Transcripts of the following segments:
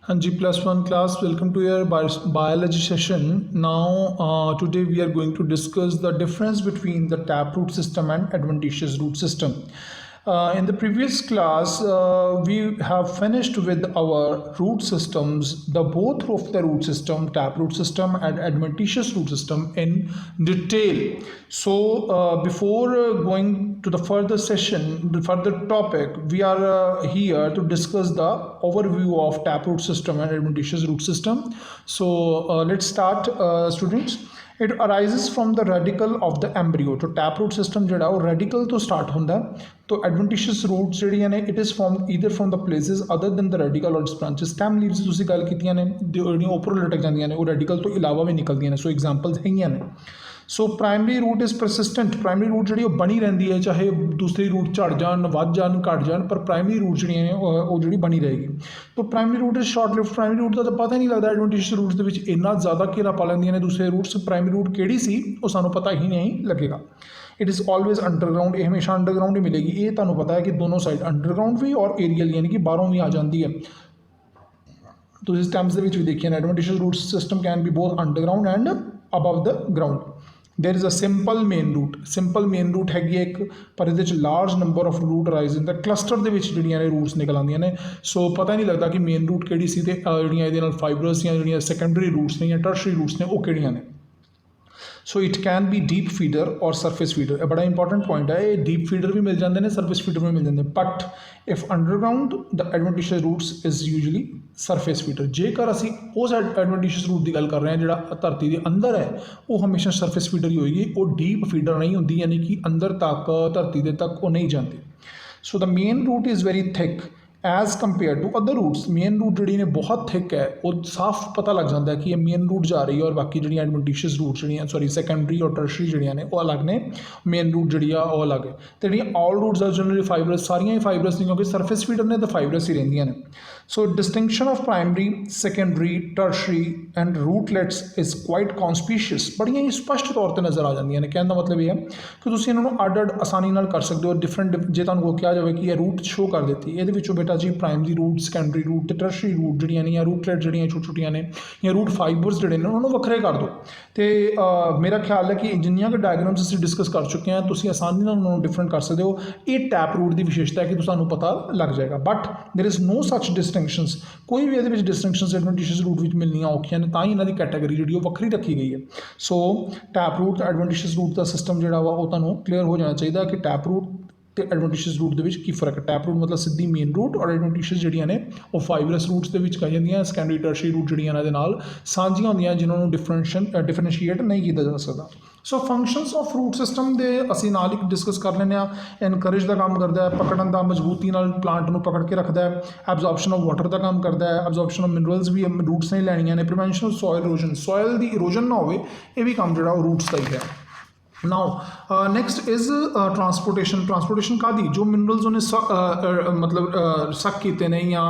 Hanji +1 class, welcome to your biology session. Now, today we are going to discuss the difference between the taproot system and adventitious root system. In the previous class, we have finished with our root systems, the both of the root system, taproot system and adventitious root system in detail. So, before going to the further session, the further topic, we are here to discuss the overview of taproot system and adventitious root system. So, let's start, students. It arises from the radicle of the embryo. तो taproot system ਜਿਹੜਾ ਉਹ radical ਤੋਂ start ਹੁੰਦਾ तो adventitious roots ਜਿਹੜੀਆਂ ਨੇ it is formed either from the places other than the radicle or its branches. stem leaves ਤੁਸੀਂ ਗੱਲ ਕੀਤੀਆਂ ਨੇ ਜਿਹੜੀਆਂ ਉੱਪਰੋਂ ਲਟਕ ਜਾਂਦੀਆਂ ਨੇ ਉਹ radical ਤੋਂ ਇਲਾਵਾ ਵੀ ਨਿਕਲਦੀਆਂ ਨੇ ਸੋ ਐਗਜ਼ਾਮਪਲਸ ਹੈਗੀਆਂ ਨੇ so primary root is persistent primary root ਜਿਹੜੀ ਉਹ ਬਣੀ ਰਹਿੰਦੀ ਹੈ ਚਾਹੇ ਦੂਸਰੀ ਰੂਟ ਝੜ ਜਾਣ ਵੱਧ ਜਾਣ ਘਟ ਜਾਣ ਪਰ ਪ੍ਰਾਇਮਰੀ ਰੂਟ ਜਿਹੜੀਆਂ ਨੇ ਉਹ ਜਿਹੜੀ ਬਣੀ ਰਹੇਗੀ ਤਾਂ primary root is short lived primary root ਦਾ ਤਾਂ ਪਤਾ ਹੀ ਨਹੀਂ ਲੱਗਦਾ ਐਡਵੈਂਟਿਸ਼ੀਅਸ ਰੂਟਸ ਦੇ ਵਿੱਚ ਇੰਨਾ ਜ਼ਿਆਦਾ ਘੇਰਾ ਪਾ ਲੈਂਦੀਆਂ ਨੇ ਦੂਸਰੇ ਰੂਟਸ ਪ੍ਰਾਇਮਰੀ ਰੂਟ ਕਿਹੜੀ ਸੀ ਉਹ ਸਾਨੂੰ ਪਤਾ ਹੀ ਨਹੀਂ ਲੱਗੇਗਾ इट इज़ ऑलवेज अंडरग्राउंड ये हमेशा अंडरग्राउंड ही मिलेगी ये तुहानूं पता है कि दोनों साइड अंडरग्राउंड भी और एरियल यानी कि बाहरों भी आ जाती है तो इस टैम्स भी देखिए adventitious root system can be both underground and above the ground there is a simple main root हैगी एक पर ये large number of root rise in the cluster के जिहड़ियां ने रूट्स निकल आंदियां ने सो पता नहीं लगता कि मेन रूट किहड़ी सी ते जिहड़ियां इहदे नाल फाइबरस या जिहड़ियां सैकेंडरी रूट्स ने या टर्शरी रूट्स ने वो किहड़ियां ने so it can be deep feeder और सरफेस फीडर ये बड़ा इंपॉर्टेंट पॉइंट है ये डीप फीडर भी मिल जाते हैं सरफेस फीडर भी मिल जाते हैं but if underground the adventitious roots is usually surface feeder जेकर असी उस एडवेंटिशियस रूट की गल कर रहे हैं जो धरती के अंदर है वो हमेशा सरफेस फीडर ही होएगी वो डीप फीडर नहीं होंगी यानी कि अंदर तक धरती के तक वो नहीं जाती so the main root is very thick as compared to other roots main root जी ने बहुत थिक है वो साफ पता लग जाता है कि ये मेन रूट जा रही है और बाकी जी एडवेंटिशियस रूट जी सॉरी सैकेंडरी और टर्शरी जी ने वो अलग ने मेन रूट जी वो अलग है तो जी all roots are generally fibrous सारिया ही फाइबरस नहीं क्योंकि सरफेस फीडर ने तो फाइबरस ही रहिंदियां ने so distinction of primary secondary tertiary and rootlets is quite conspicuous बड़िया ही स्पष्ट तौर पर नज़र आ जांदियां ने कहने का मतलब ये है कि तुसीं इन्हां नूं अड अड आसानी नाल कर सकते हो डिफरेंट जे तुहानूं कहा जाए कि यह रूट शो कर देती है ये बेटा जी प्राइमरी रूट सैकेंडरी रूट तो टर्शरी रूट जड़ियाँ ने या रूटलेट जड़ियाँ छोटी छोटियाँ ने या रूट फाइबरस जड़े ने उन्होंने वक्रे कर दो तो मेरा ख्याल है कि जिन्नियां के डायग्राम्स असीं डिस्कस कर चुके हैं तुसीं आसानी नाल उन्होंने डिफरेंट कर सकते हो ये टैप रूट की विशेषता है कि तुहानूं पता लग जाएगा but there is no such distinctions कोई भी ये डिस्टिंक्शनस एडवेंटिशियस रूट में मिलनियां औखियां ने तां ही इन्हां दी कैटेगरी जी वक्री रखी गई है सो टैप रूट एडवेंटिशियस रूट का सिस्टम जो वा तुहानूं क्लीयर हो जाना चाहिए कि टैप रूट तो एडवेंटिशियस रूट के की फर्क है टैप रूट मतलब सीधी मेन रूट और एडवेंटिशियस जड़ियाँ ने वो फाइबरस रूट्स के कही जाती सैकेंडरी टर्शरी रूट जड़ियाँ सांझियां होंदियां जिन्होंने डिफरेंशिएट नहीं किया जा सकता सो फंक्शनस ऑफ रूट सिस्टम के असीं नाल ही डिस्कस कर लें इनकरेज का काम करता है पकड़न का मजबूती नाल प्लांट नूं पकड़ के रखता है एब्जॉर्प्शन ऑफ वाटर का काम करता है एब्जॉर्प्शन ऑफ मिनरल्स भी रूट्स ने लैनियां ने prevention of soil erosion soil की इरोजन ना हो ये भी काम जो रूट्स का ही है नाउ नैक्सट इज़ ट्रांसपोर्टेशन का दी जो मिनरल्स उन्हें मतलब सक किए ने या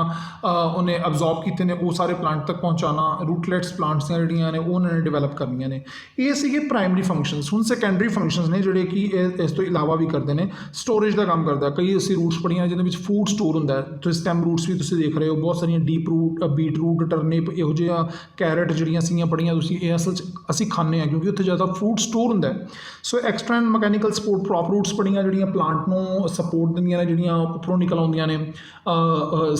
उन्हें अब्जॉर्ब किए ने वो सारे प्लांट तक पहुँचाना रूटलेट्स प्लांट्स जड़ियाँ ने उन्होंने डिवेलप करनियां ने ये सी प्राइमरी फंक्शनस हुण सैकेंडरी फंक्शनस ने जोड़े कि इस तो इलावा भी करते हैं स्टोरेज का काम करता है कई असी रूट्स पढ़िया जिन्हें फूड स्टोर होंगे तो स्टैम रूट्स भी तुम देख रहे हो बहुत सारिया deep root beet root turnip इहो जिहा कैरेट जड़ियाँ सीगियां पढ़िया असल असी खाने क्योंकि उत्थे ज़्यादा फूड स्टोर होंगे so extra and mechanical support prop roots पड़ियाँ जड़ियाँ प्लांट में सपोर्ट दिंदियां ने जड़ियाँ उपरों निकल आउंदियां ने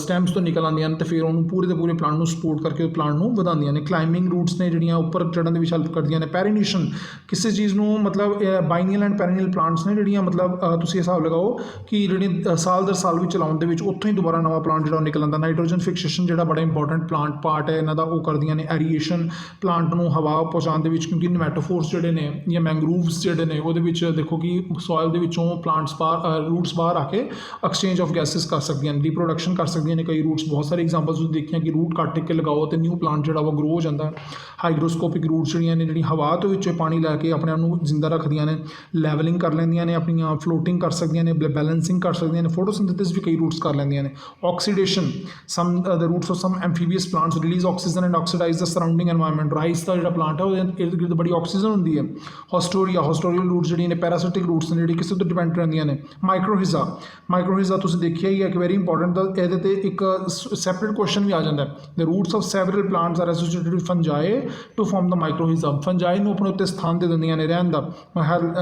स्टैम्स तो निकल आउंदियां ने तो फिर उन्होंने पूरे के पूरे प्लांट में सपोर्ट करके प्लांट में वधांदियां ने क्लाइंबिंग रूट्स ने जड़ियाँ उपर चढ़न की हेल्प करदियां ने पेरिनेशन किसी चीज़ को मतलब बाइनियल एंड पेरिनियल प्लांट्स ने जड़ियाँ मतलब तुसीं हिसाब लगाओ कि जी साल दर साल भी चलाउण दे विच उत्थों ही दोबारा नवा प्लांट जो निकल आंदा नाइट्रोजन फिक्सेशन जो बड़ा इंपॉर्टेंट प्लांट पार्ट है इन्हां दा वो करदियां ने एरीएशन प्लांट में हवा पहुँचाने दे विच क्योंकि नेमेटोफोर्स जोड़े ने या मैंग्रोव्स जोड़े ने वो देखो कि सॉयल के विचों प्लांट्स बाहर रूट्स बाहर आके एक्सचेंज ऑफ गैसेस कर सकदियां रिप्रोडक्शन कर सकदियां ने कई रूट्स बहुत सारे एग्जाम्पल्स देखिए कि रूट कट के लगाओ तो न्यू प्लांट जो ग्रो हो जाता है हाइग्रोस्कोपिक रूट्स जड़ियाँ ने जी हवा तो विचों पानी लैके अपने आप नूं जिंदा रखदियां ने लैवलिंग कर लैंदियां ने अपनी फ्लोटिंग कर सकदियां ने बैलेंसिंग कर सकदियां ने फोटोसिंथेसिस भी कई रूट्स कर लैंदियां ने oxidation some the roots of some amphibious plants release oxygen and oxidise the surrounding environment rice का जो प्लांट है वो इर्द गिर्द बड़ी ऑक्सीजन होंगी है हॉस्टोरिया ਪਾਸਟੋਰੀਅਲ ਰੂਟਸ ਜਿਹੜੀਆਂ ਨੇ ਪੈਰਾਸਿਟਿਕ ਰੂਟਸ ਨੇ ਜਿਹੜੀ ਕਿਸੇ ਤੋਂ ਡਿਪੈਂਡ ਰਹਿੰਦੀਆਂ ਨੇ। ਮਾਈਕਰੋਹਿਜ਼ਾ ਤੁਸੀਂ ਦੇਖਿਆ ਹੀ ਹੈ ਕਿ ਵੈਰੀ ਇੰਪੋਰਟੈਂਟ ਦਾ ਇਹਦੇ ਤੇ ਇੱਕ ਸੈਪਰੇਟ ਕੁਐਸਚਨ ਵੀ ਆ ਜਾਂਦਾ ਹੈ। The roots of several plants are associated with fungi to form the mycorrhiza. Fungi ਨੂੰ ਆਪਣੇ ਉੱਤੇ ਸਥਾਨ ਦੇ ਦਿੰਦੀਆਂ ਨੇ ਰਹਿਣ ਦਾ।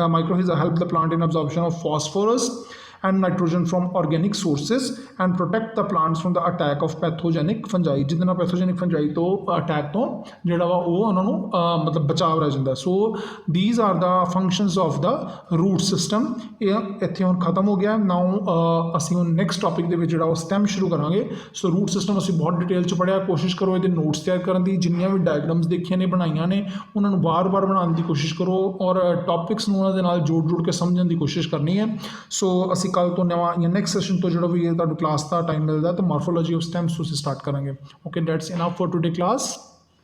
Mycorrhiza help the plant in absorption of phosphorus and nitrogen from organic sources and protect the plants from the attack of pathogenic fungi। ਜਿਹਦੇ ਨਾਲ ਪੈਥੋਜੈਨਿਕ ਫੰਜਾਈ ਤੋਂ ਅਟੈਕ ਤੋਂ ਜਿਹੜਾ ਵਾ ਉਹ ਉਹਨਾਂ ਨੂੰ ਮਤਲਬ ਬਚਾਵ ਰਹਿ ਜਾਂਦਾ। So these are the functions of the root system. ਇਹ ਇੱਥੇ ਹੁਣ ਖਤਮ ਹੋ ਗਿਆ। ਨਾਓ ਅਸੀਂ ਹੁਣ ਨੈਕਸਟ ਟੌਪਿਕ ਦੇ ਵਿੱਚ ਜਿਹੜਾ ਉਹ ਸਟੈਮ ਸ਼ੁਰੂ ਕਰਾਂਗੇ। ਸੋ ਰੂਟ ਸਿਸਟਮ ਅਸੀਂ ਬਹੁਤ ਡਿਟੇਲ 'ਚ ਪੜ੍ਹਿਆ। ਕੋਸ਼ਿਸ਼ ਕਰੋ ਇਹਦੇ ਨੋਟਸ ਤਿਆਰ ਕਰਨ ਦੀ, ਜਿੰਨੀਆਂ ਵੀ ਡਾਇਗਰਾਮਸ ਦੇਖੀਆਂ ਨੇ ਬਣਾਈਆਂ ਨੇ ਉਹਨਾਂ ਨੂੰ ਵਾਰ-ਵਾਰ ਬਣਾਉਣ ਦੀ ਕੋਸ਼ਿਸ਼ ਕਰੋ ਔਰ ਟੌਪਿਕਸ ਨੂੰ ਉਹਨਾਂ ਦੇ ਨਾਲ ਜੋੜ ਕੇ ਸਮਝਣ ਦੀ ਕੋਸ਼ਿਸ਼ ਕਰਨੀ ਹੈ। ਸੋ ਅਸੀਂ ਕੱਲ ਤੋਂ ਨਵਾਂ ਜਾਂ ਨੈਕਸਟ ਸੈਸ਼ਨ ਤੋਂ ਜਿਹੜਾ ਵੀ ਤੁਹਾਨੂੰ ਕਲਾਸ ਦਾ ਟਾਈਮ ਮਿਲਦਾ ਤਾਂ ਮਾਰਫੋਲੋਜੀ ਆਫ ਸਟੈਮਸ ਤੁਸੀਂ ਸਟਾਰਟ ਕਰਾਂਗੇ। Okay, that's enough for today class.